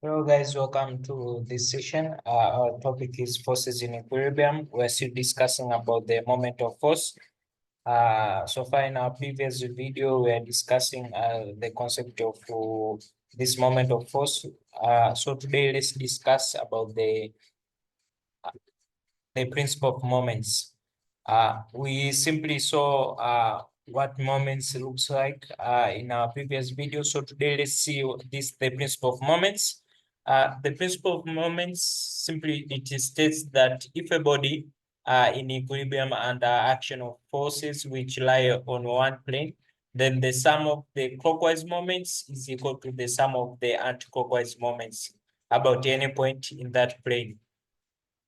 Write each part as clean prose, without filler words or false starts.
Hello guys, welcome to this session. Our topic is forces in equilibrium. We're still discussing about the moment of force. So far in our previous video, we are discussing the concept of this moment of force. So today let's discuss about the principle of moments. We simply saw what moments looks like in our previous video. So today let's see the principle of moments. The principle of moments simply it states that if a body in equilibrium under action of forces which lie on one plane, then the sum of the clockwise moments is equal to the sum of the anti-clockwise moments about any point in that plane.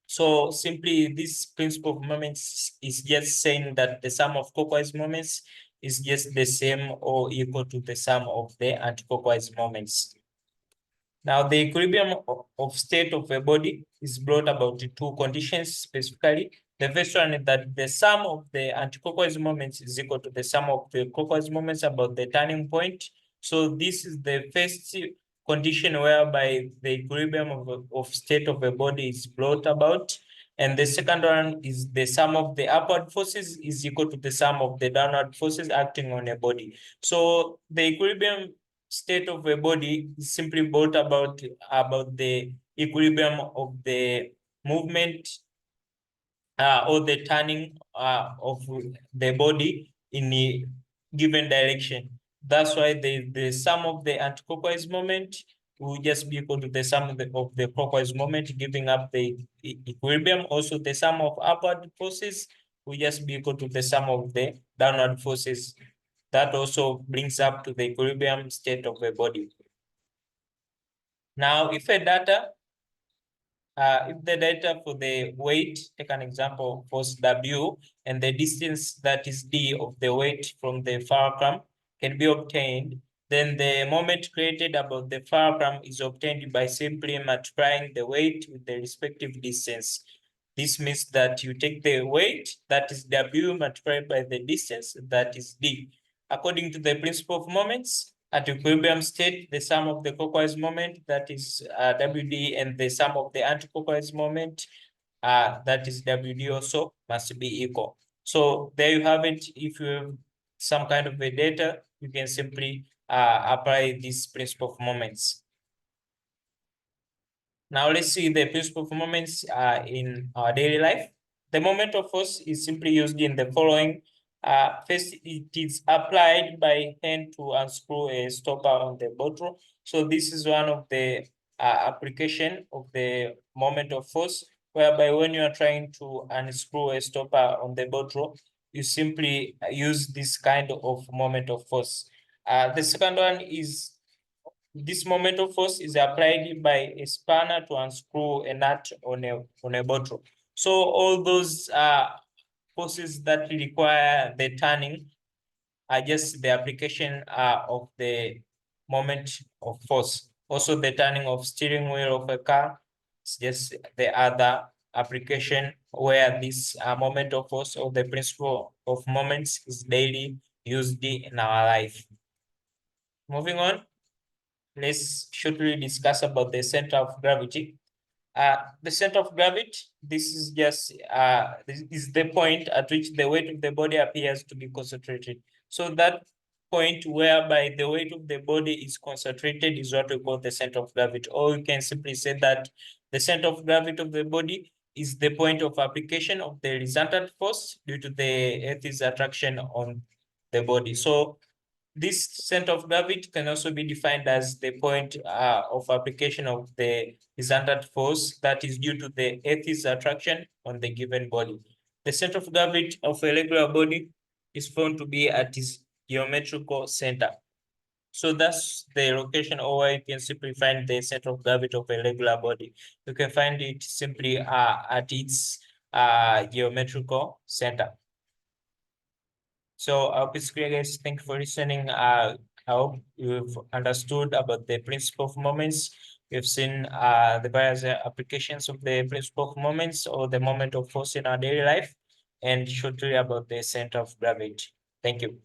So simply this principle of moments is just saying that the sum of clockwise moments is just the same or equal to the sum of the anti-clockwise moments. Now, the equilibrium of state of a body is brought about in two conditions specifically. The first one is that the sum of the anti-clockwise moments is equal to the sum of the clockwise moments about the turning point. So this is the first condition whereby the equilibrium of state of a body is brought about. And the second one is the sum of the upward forces is equal to the sum of the downward forces acting on a body. So the equilibrium state of a body is simply brought about the equilibrium of the movement or the turning of the body in a given direction. That's why the sum of the anti-clockwise moment will just be equal to the sum of the clockwise moment, giving up the equilibrium. Also, the sum of upward forces will just be equal to the sum of the downward forces. That also brings up to the equilibrium state of a body. Now, if the data for the weight, take an example, force W, and the distance that is D of the weight from the fulcrum can be obtained, then the moment created about the fulcrum is obtained by simply multiplying the weight with the respective distance. This means that you take the weight, that is W, multiplied by the distance, that is D. According to the principle of moments, at equilibrium state, the sum of the clockwise moment, that is WD, and the sum of the anti-clockwise moment, that is WD, also must be equal. So there you have it. If you have some kind of a data, you can simply apply this principle of moments. Now let's see the principle of moments in our daily life. The moment of force is simply used in the following. First, it is applied by hand to unscrew a stopper on the bottle. So this is one of the application of the moment of force, whereby when you are trying to unscrew a stopper on the bottle, you simply use this kind of moment of force. The second one is this moment of force is applied by a spanner to unscrew a nut on a bottle. So all those forces that require the turning are just the application of the moment of force. Also, the turning of steering wheel of a car is just the other application where this moment of force or the principle of moments is daily used in our life. Moving on. Let's shortly discuss about the center of gravity. The center of gravity, this is just this is the point at which the weight of the body appears to be concentrated. So that point whereby the weight of the body is concentrated is what we call the center of gravity. Or you can simply say that the center of gravity of the body is the point of application of the resultant force due to the Earth's attraction on the body. So this center of gravity can also be defined as the point of application of the resultant force that is due to the Earth's attraction on the given body. The center of gravity of a regular body is found to be at its geometrical center. So that's the location, or you can simply find the center of gravity of a regular body. You can find it simply at its geometrical center. So I hope it's clear, guys. Thank you for listening. I hope you've understood about the principle of moments. We've seen the various applications of the principle of moments or the moment of force in our daily life, and shortly about the center of gravity. Thank you.